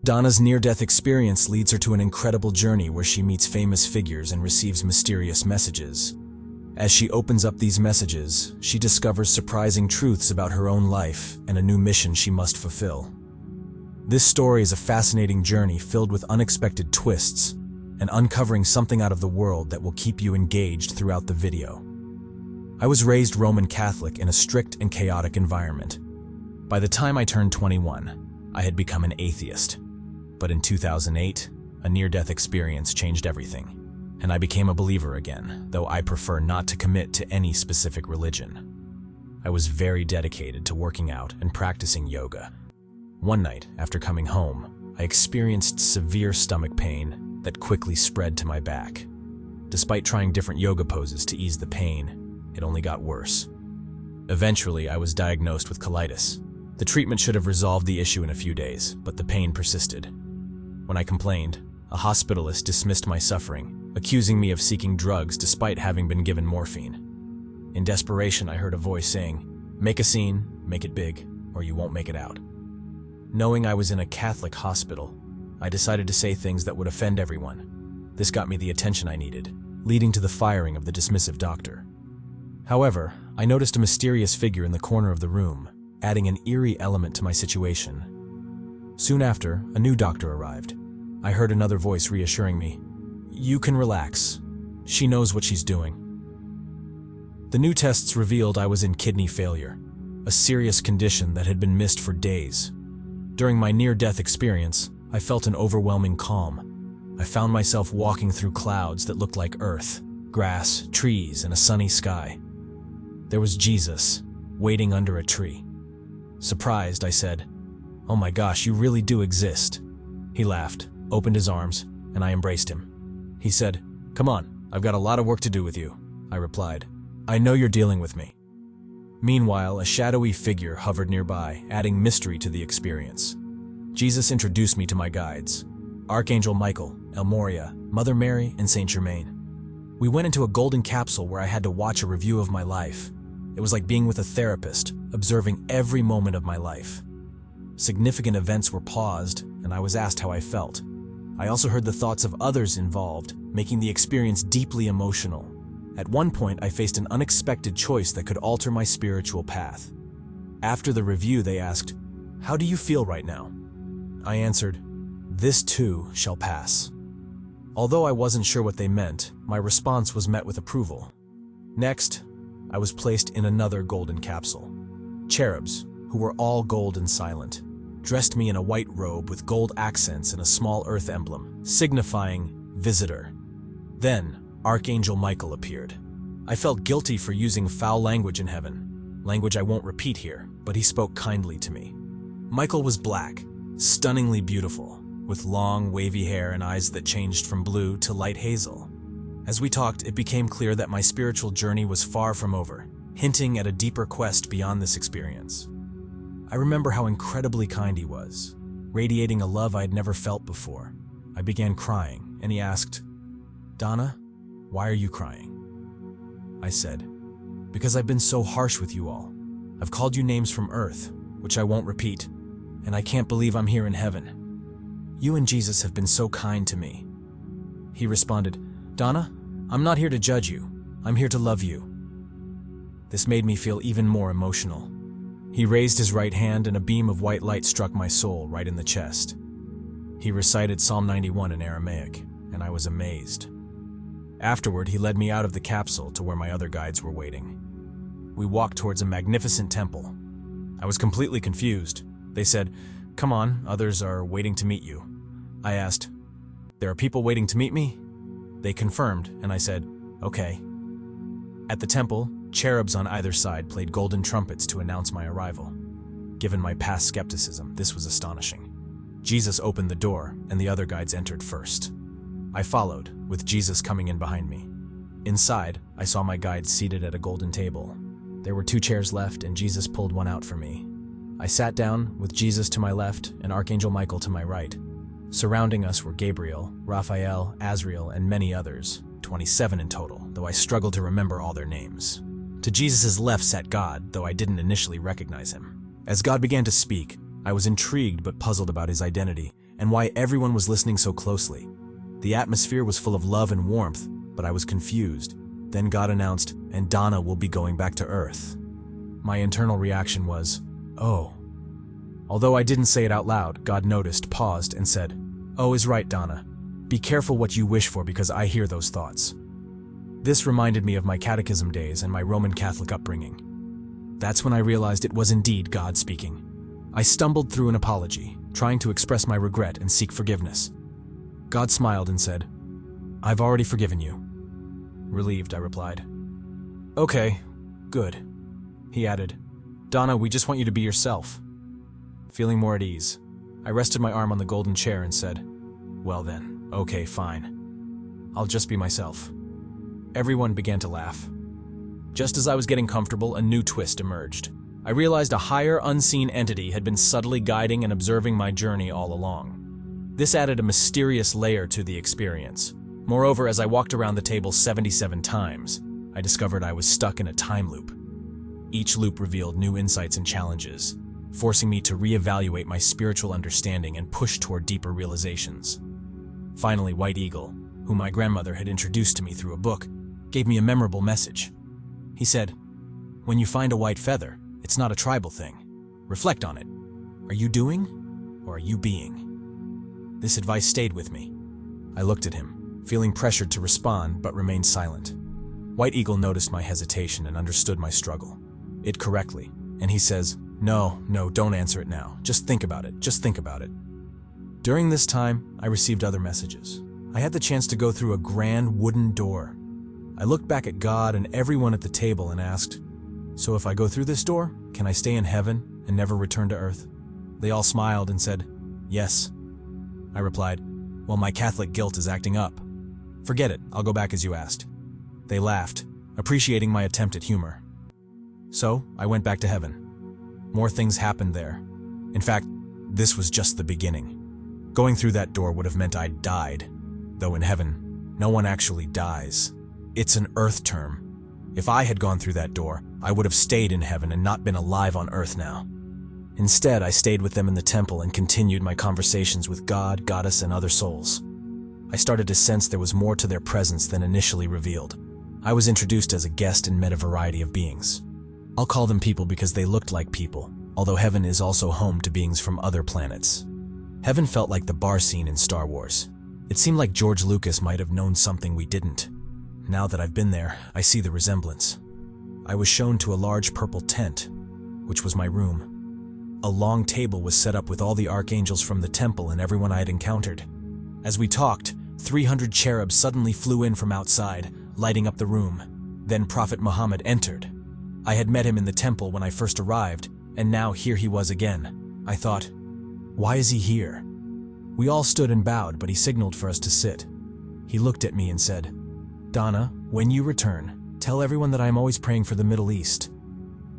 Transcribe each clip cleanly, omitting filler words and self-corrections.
Donna's near-death experience leads her to an incredible journey where she meets famous figures and receives mysterious messages. As she opens up these messages, she discovers surprising truths about her own life and a new mission she must fulfill. This story is a fascinating journey filled with unexpected twists and uncovering something out of the world that will keep you engaged throughout the video. I was raised Roman Catholic in a strict and chaotic environment. By the time I turned 21, I had become an atheist. But in 2008, a near-death experience changed everything, and I became a believer again, though I prefer not to commit to any specific religion. I was very dedicated to working out and practicing yoga. One night, after coming home, I experienced severe stomach pain that quickly spread to my back. Despite trying different yoga poses to ease the pain, it only got worse. Eventually, I was diagnosed with colitis. The treatment should have resolved the issue in a few days, but the pain persisted. When I complained, a hospitalist dismissed my suffering, accusing me of seeking drugs despite having been given morphine. In desperation, I heard a voice saying, "Make a scene, make it big, or you won't make it out." Knowing I was in a Catholic hospital, I decided to say things that would offend everyone. This got me the attention I needed, leading to the firing of the dismissive doctor. However, I noticed a mysterious figure in the corner of the room, adding an eerie element to my situation. Soon after, a new doctor arrived. I heard another voice reassuring me, "You can relax. She knows what she's doing." The new tests revealed I was in kidney failure, a serious condition that had been missed for days. During my near-death experience, I felt an overwhelming calm. I found myself walking through clouds that looked like earth, grass, trees, and a sunny sky. There was Jesus, waiting under a tree. Surprised, I said, "Oh my gosh, you really do exist." He laughed, opened his arms, and I embraced him. He said, "Come on, I've got a lot of work to do with you," I replied. "I know you're dealing with me." Meanwhile, a shadowy figure hovered nearby, adding mystery to the experience. Jesus introduced me to my guides, Archangel Michael, El Moria, Mother Mary, and Saint Germain. We went into a golden capsule where I had to watch a review of my life. It was like being with a therapist, observing every moment of my life. Significant events were paused, and I was asked how I felt. I also heard the thoughts of others involved, making the experience deeply emotional. At one point, I faced an unexpected choice that could alter my spiritual path. After the review, they asked, "How do you feel right now?" I answered, "This too shall pass." Although I wasn't sure what they meant, my response was met with approval. Next, I was placed in another golden capsule. Cherubs, who were all gold and silent, dressed me in a white robe with gold accents and a small earth emblem, signifying visitor. Then, Archangel Michael appeared. I felt guilty for using foul language in heaven, language I won't repeat here, but he spoke kindly to me. Michael was black, stunningly beautiful, with long, wavy hair and eyes that changed from blue to light hazel. As we talked, it became clear that my spiritual journey was far from over, hinting at a deeper quest beyond this experience. I remember how incredibly kind he was, radiating a love I had never felt before. I began crying, and he asked, "Donna, why are you crying?" I said, "Because I've been so harsh with you all. I've called you names from earth, which I won't repeat, and I can't believe I'm here in heaven. You and Jesus have been so kind to me." He responded, "Donna, I'm not here to judge you. I'm here to love you." This made me feel even more emotional. He raised his right hand and a beam of white light struck my soul right in the chest. He recited Psalm 91 in Aramaic, and I was amazed. Afterward, he led me out of the capsule to where my other guides were waiting. We walked towards a magnificent temple. I was completely confused. They said, "Come on, others are waiting to meet you." I asked, "There are people waiting to meet me?" They confirmed, and I said, "Okay." At the temple, cherubs on either side played golden trumpets to announce my arrival. Given my past skepticism, this was astonishing. Jesus opened the door, and the other guides entered first. I followed, with Jesus coming in behind me. Inside, I saw my guides seated at a golden table. There were 2 chairs left, and Jesus pulled one out for me. I sat down, with Jesus to my left and Archangel Michael to my right. Surrounding us were Gabriel, Raphael, Azrael, and many others, 27 in total, though I struggled to remember all their names. To Jesus' left sat God, though I didn't initially recognize him. As God began to speak, I was intrigued but puzzled about his identity, and why everyone was listening so closely. The atmosphere was full of love and warmth, but I was confused. Then God announced, "And Donna will be going back to Earth." My internal reaction was, "Oh." Although I didn't say it out loud, God noticed, paused, and said, "Oh is right, Donna. Be careful what you wish for because I hear those thoughts." This reminded me of my catechism days and my Roman Catholic upbringing. That's when I realized it was indeed God speaking. I stumbled through an apology, trying to express my regret and seek forgiveness. God smiled and said, "I've already forgiven you." Relieved, I replied. "Okay, good." He added, "Donna, we just want you to be yourself." Feeling more at ease, I rested my arm on the golden chair and said, "Well then, okay, fine. I'll just be myself." Everyone began to laugh. Just as I was getting comfortable, a new twist emerged. I realized a higher, unseen entity had been subtly guiding and observing my journey all along. This added a mysterious layer to the experience. Moreover, as I walked around the table 77 times, I discovered I was stuck in a time loop. Each loop revealed new insights and challenges, forcing me to reevaluate my spiritual understanding and push toward deeper realizations. Finally, White Eagle, whom my grandmother had introduced to me through a book, gave me a memorable message. He said, "When you find a white feather, it's not a tribal thing. Reflect on it. Are you doing, or are you being?" This advice stayed with me. I looked at him, feeling pressured to respond, but remained silent. White Eagle noticed my hesitation and understood my struggle. It correctly, and he says, No, don't answer it now. Just think about it. During this time, I received other messages. I had the chance to go through a grand wooden door. I looked back at God and everyone at the table and asked, "So if I go through this door, can I stay in heaven and never return to earth?" They all smiled and said, "Yes." I replied, "Well, my Catholic guilt is acting up." "Forget it, I'll go back as you asked." They laughed, appreciating my attempt at humor. So, I went back to heaven. More things happened there. In fact, this was just the beginning. Going through that door would have meant I'd died, though in heaven, no one actually dies. It's an earth term. If I had gone through that door, I would have stayed in heaven and not been alive on earth now. Instead, I stayed with them in the temple and continued my conversations with God, Goddess, and other souls. I started to sense there was more to their presence than initially revealed. I was introduced as a guest and met a variety of beings. I'll call them people because they looked like people, although heaven is also home to beings from other planets. Heaven felt like the bar scene in Star Wars. It seemed like George Lucas might have known something we didn't. Now that I've been there, I see the resemblance. I was shown to a large purple tent, which was my room. A long table was set up with all the archangels from the temple and everyone I had encountered. As we talked, 300 cherubs suddenly flew in from outside, lighting up the room. Then Prophet Muhammad entered. I had met him in the temple when I first arrived, and now here he was again. I thought, why is he here? We all stood and bowed, but he signaled for us to sit. He looked at me and said, "Donna, when you return, tell everyone that I am always praying for the Middle East.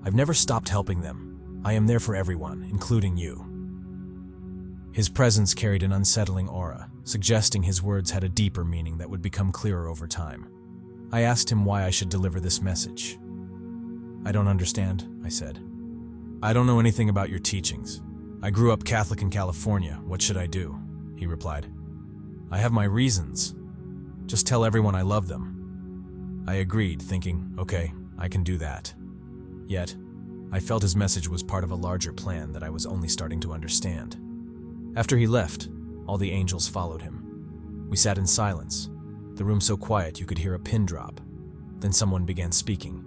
I've never stopped helping them. I am there for everyone, including you." His presence carried an unsettling aura, suggesting his words had a deeper meaning that would become clearer over time. I asked him why I should deliver this message. "I don't understand," I said. "I don't know anything about your teachings. I grew up Catholic in California. What should I do?" He replied. "I have my reasons. Just tell everyone I love them." I agreed, thinking, okay, I can do that. Yet, I felt his message was part of a larger plan that I was only starting to understand. After he left, all the angels followed him. We sat in silence, the room so quiet you could hear a pin drop. Then someone began speaking.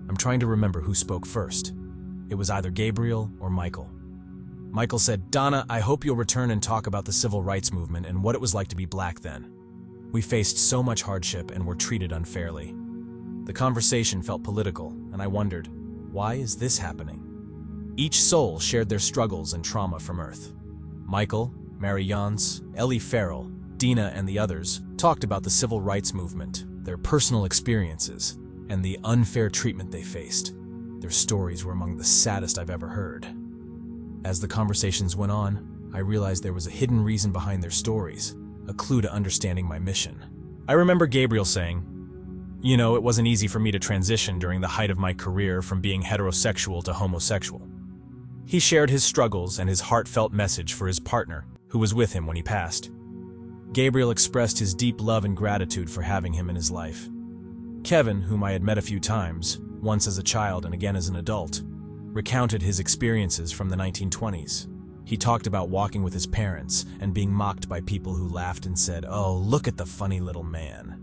I'm trying to remember who spoke first. It was either Gabriel or Michael. Michael said, "Donna, I hope you'll return and talk about the civil rights movement and what it was like to be black then. We faced so much hardship and were treated unfairly." The conversation felt political, and I wondered, why is this happening? Each soul shared their struggles and trauma from Earth. Michael, Mary Jans, Ellie Farrell, Dina, and the others talked about the civil rights movement, their personal experiences, and the unfair treatment they faced. Their stories were among the saddest I've ever heard. As the conversations went on, I realized there was a hidden reason behind their stories, a clue to understanding my mission. I remember Gabriel saying, it wasn't easy for me to transition during the height of my career from being heterosexual to homosexual. He shared his struggles and his heartfelt message for his partner, who was with him when he passed. Gabriel expressed his deep love and gratitude for having him in his life. Kevin, whom I had met a few times, once as a child and again as an adult, recounted his experiences from the 1920s. He talked about walking with his parents and being mocked by people who laughed and said, "Oh, look at the funny little man."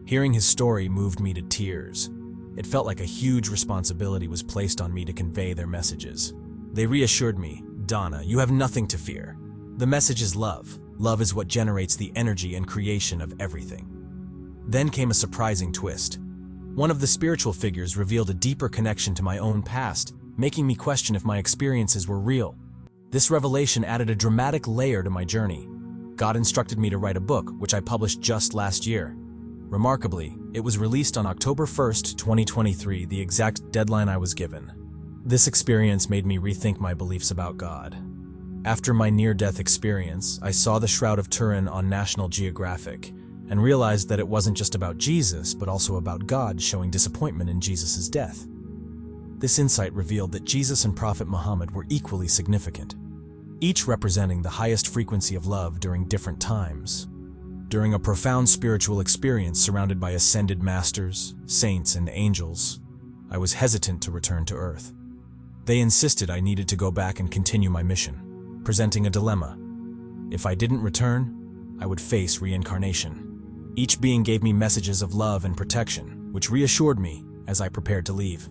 Hearing his story moved me to tears. It felt like a huge responsibility was placed on me to convey their messages. They reassured me, "Donna, you have nothing to fear. The message is love. Love is what generates the energy and creation of everything." Then came a surprising twist. One of the spiritual figures revealed a deeper connection to my own past, making me question if my experiences were real. This revelation added a dramatic layer to my journey. God instructed me to write a book, which I published just last year. Remarkably, it was released on October 1st, 2023, the exact deadline I was given. This experience made me rethink my beliefs about God. After my near-death experience, I saw the Shroud of Turin on National Geographic and realized that it wasn't just about Jesus, but also about God showing disappointment in Jesus' death. This insight revealed that Jesus and Prophet Muhammad were equally significant, each representing the highest frequency of love during different times. During a profound spiritual experience surrounded by ascended masters, saints, and angels, I was hesitant to return to Earth. They insisted I needed to go back and continue my mission, presenting a dilemma. If I didn't return, I would face reincarnation. Each being gave me messages of love and protection, which reassured me as I prepared to leave.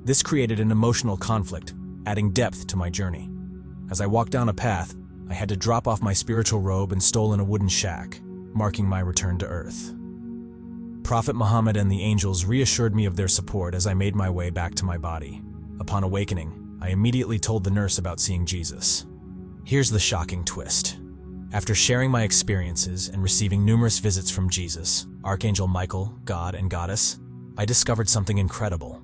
This created an emotional conflict, adding depth to my journey. As I walked down a path, I had to drop off my spiritual robe and stole in a wooden shack, marking my return to Earth. Prophet Muhammad and the angels reassured me of their support as I made my way back to my body. Upon awakening, I immediately told the nurse about seeing Jesus. Here's the shocking twist. After sharing my experiences and receiving numerous visits from Jesus, Archangel Michael, God and Goddess, I discovered something incredible.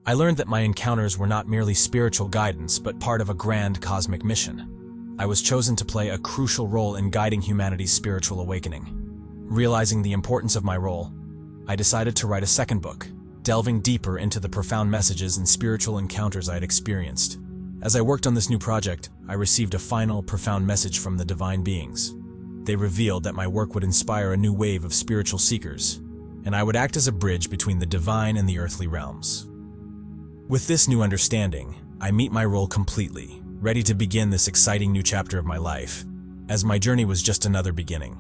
I learned that my encounters were not merely spiritual guidance, but part of a grand cosmic mission. I was chosen to play a crucial role in guiding humanity's spiritual awakening. Realizing the importance of my role, I decided to write a second book, delving deeper into the profound messages and spiritual encounters I had experienced. As I worked on this new project, I received a final, profound message from the divine beings. They revealed that my work would inspire a new wave of spiritual seekers, and I would act as a bridge between the divine and the earthly realms. With this new understanding, I meet my role completely, ready to begin this exciting new chapter of my life, as my journey was just another beginning.